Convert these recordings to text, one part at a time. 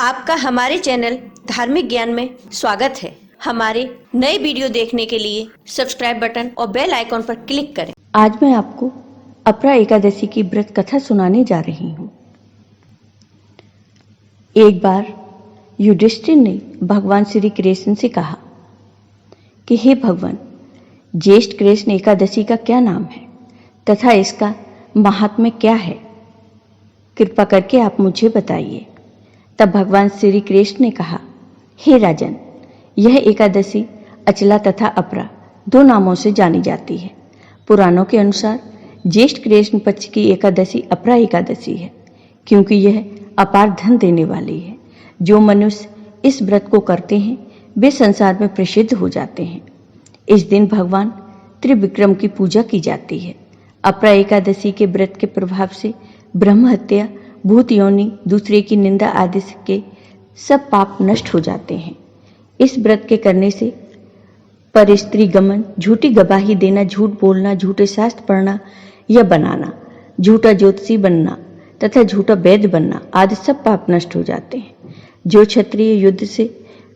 आपका हमारे चैनल धार्मिक ज्ञान में स्वागत है। हमारे नए वीडियो देखने के लिए सब्सक्राइब बटन और बेल आइकॉन पर क्लिक करें। आज मैं आपको अपरा एकादशी की व्रत कथा सुनाने जा रही हूँ। एक बार युधिष्ठिर ने भगवान श्री कृष्ण से कहा कि हे भगवान, ज्येष्ठ कृष्ण एकादशी का क्या नाम है तथा इसका महात्म्य क्या है? कृपा करके आप मुझे बताइए। तब भगवान श्री कृष्ण ने कहा, हे राजन, यह एकादशी अचला तथा अपरा दो नामों से जानी जाती है। पुराणों के अनुसार ज्येष्ठ कृष्ण पक्ष की एकादशी अपरा एकादशी है, क्योंकि यह अपार धन देने वाली है। जो मनुष्य इस व्रत को करते हैं वे संसार में प्रसिद्ध हो जाते हैं। इस दिन भगवान त्रिविक्रम की पूजा की जाती है। अपरा एकादशी के व्रत के प्रभाव से ब्रह्म हत्या, भूत योनि, दूसरे की निंदा आदि के सब पाप नष्ट हो जाते हैं। इस व्रत के करने से पर स्त्री गमन, झूठी गवाही देना, झूठ बोलना, झूठे शास्त्र पढ़ना या बनाना, झूठा ज्योतिषी बनना तथा झूठा वैद्य बनना आदि सब पाप नष्ट हो जाते हैं। जो क्षत्रिय युद्ध से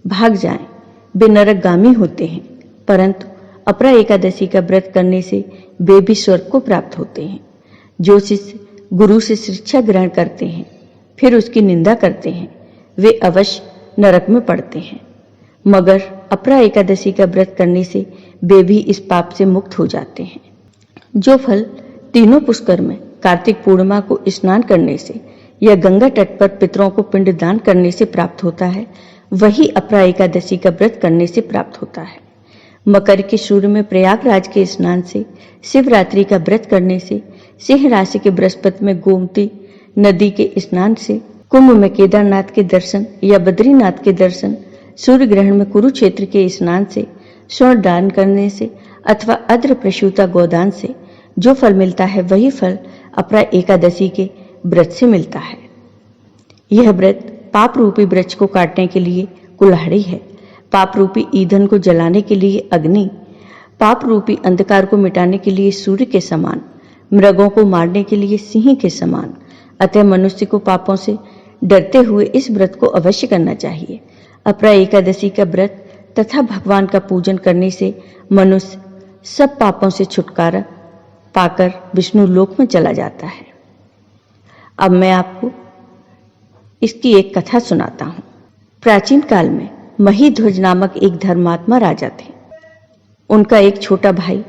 भाग जाएं वे नरकगामी होते हैं, परंतु अपरा एकादशी का व्रत करने से वे भी स्वर्ग को प्राप्त होते हैं। जो शिष्य गुरु से शिक्षा ग्रहण करते हैं फिर उसकी निंदा करते हैं वे अवश्य नरक में पड़ते हैं, मगर अपरा एकादशी का व्रत करने से वे भी इस पाप से मुक्त हो जाते हैं। जो फल तीनों पुष्कर में कार्तिक पूर्णिमा को स्नान करने से या गंगा तट पर पितरों को पिंडदान करने से प्राप्त होता है, वही अपरा एकादशी का व्रत करने से प्राप्त होता है। मकर के सूर्य में प्रयागराज के स्नान से, शिवरात्रि का व्रत करने से, सिंह राशि के बृहस्पति में गोमती नदी के स्नान से, कुंभ में केदारनाथ के दर्शन या बद्रीनाथ के दर्शन, सूर्य ग्रहण में कुरुक्षेत्र के स्नान से, स्वर्ण दान करने से अथवा अद्र प्रसूता गोदान से जो फल मिलता है वही फल अपरा एकादशी के व्रत से मिलता है। यह व्रत पाप रूपी वृक्ष को काटने के लिए कुल्हाड़ी है, पाप रूपी ईंधन को जलाने के लिए अग्नि, पाप रूपी अंधकार को मिटाने के लिए सूर्य के समान, मृगों को मारने के लिए सिंह के समान। अतः मनुष्य को पापों से डरते हुए इस व्रत को अवश्य करना चाहिए। अपरा एकादशी का व्रत तथा भगवान का पूजन करने से मनुष्य सब पापों से छुटकारा पाकर विष्णु लोक में चला जाता है। अब मैं आपको इसकी एक कथा सुनाता हूँ। प्राचीन काल में महीध्वज नामक एक धर्मात्मा राजा थे। उनका एक छोटा भाई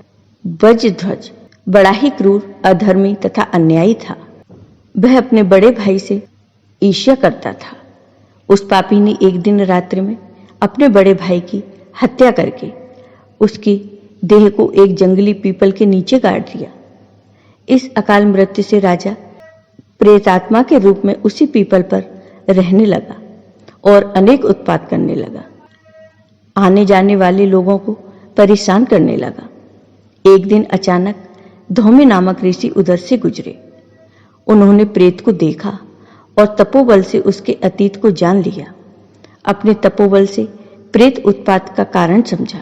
वज्रध्वज बड़ा ही क्रूर, अधर्मी तथा अन्यायी था। वह अपने बड़े भाई से ईर्ष्या करता था। उस पापी ने एक दिन रात्रि में अपने बड़े भाई की हत्या करके उसकी देह को एक जंगली पीपल के नीचे गाड़ दिया। इस अकाल मृत्यु से राजा प्रेतात्मा के रूप में उसी पीपल पर रहने लगा और अनेक उत्पात करने लगा। आने जाने वाले लोगों को परेशान करने लगा। एक दिन अचानक धौम्य नामक ऋषि उधर से गुजरे। उन्होंने प्रेत को देखा और तपोबल से उसके अतीत को जान लिया। अपने तपोबल से प्रेत उत्पात का कारण समझा।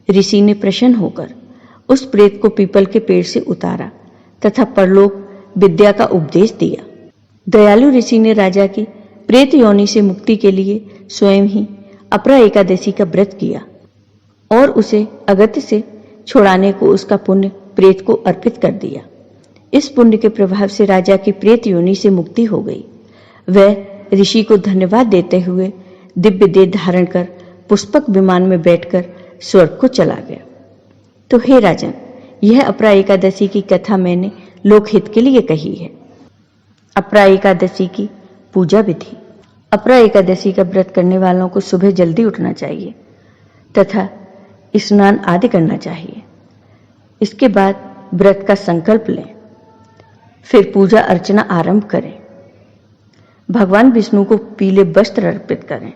ऋषि ने प्रसन्न होकर उस प्रेत को पीपल के पेड़ से उतारा तथा परलोक विद्या का उपदेश दिया। दयालु ऋषि ने राजा की प्रेत योनि से मुक्ति के लिए स्वयं ही अपरा एकादशी का व्रत किया और उसे अगत्य से छुड़ाने को उसका पुण्य प्रेत को अर्पित कर दिया। इस पुण्य के प्रभाव से राजा की प्रेत योनि से मुक्ति हो गई। वह ऋषि को धन्यवाद देते हुए दिव्य देह धारण कर पुष्पक विमान में बैठकर स्वर्ग को चला गया। तो हे राजन, यह अपरा एकादशी की कथा मैंने लोकहित के लिए कही है। अपरा एकादशी की पूजा विधि। अपरा एकादशी का व्रत करने वालों को सुबह जल्दी उठना चाहिए तथा स्नान आदि करना चाहिए। इसके बाद व्रत का संकल्प लें, फिर पूजा अर्चना आरंभ करें। भगवान विष्णु को पीले वस्त्र अर्पित करें,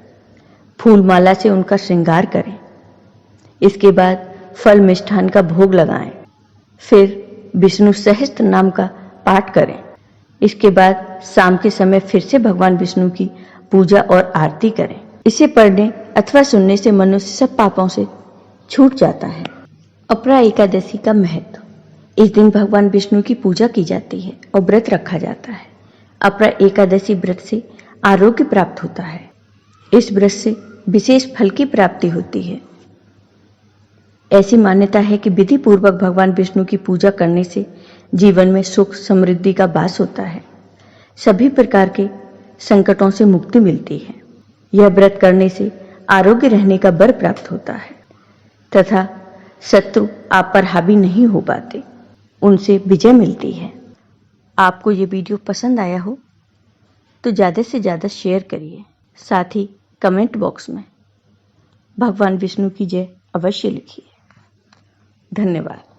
फूल माला से उनका श्रृंगार करें। इसके बाद फल मिष्ठान का भोग लगाएं, फिर विष्णु सहस्त्र नाम का पाठ करें। इसके बाद शाम के समय फिर से भगवान विष्णु की पूजा और आरती करें। इसे पढ़ने अथवा सुनने से मनुष्य सब पापों से छूट जाता है। अपरा एकादशी का महत्व। इस दिन भगवान विष्णु की पूजा की जाती है और व्रत रखा जाता है। अपरा एकादशी व्रत से आरोग्य प्राप्त होता है। इस व्रत से विशेष फल की प्राप्ति होती है। ऐसी मान्यता है कि विधि पूर्वक भगवान विष्णु की पूजा करने से जीवन में सुख समृद्धि का वास होता है, सभी प्रकार के संकटों से मुक्ति मिलती है। यह व्रत करने से आरोग्य रहने का वर प्राप्त होता है तथा शत्रु आप पर हावी नहीं हो पाते, उनसे विजय मिलती है। आपको ये वीडियो पसंद आया हो तो ज़्यादा से ज़्यादा शेयर करिए, साथ ही कमेंट बॉक्स में भगवान विष्णु की जय अवश्य लिखिए। धन्यवाद।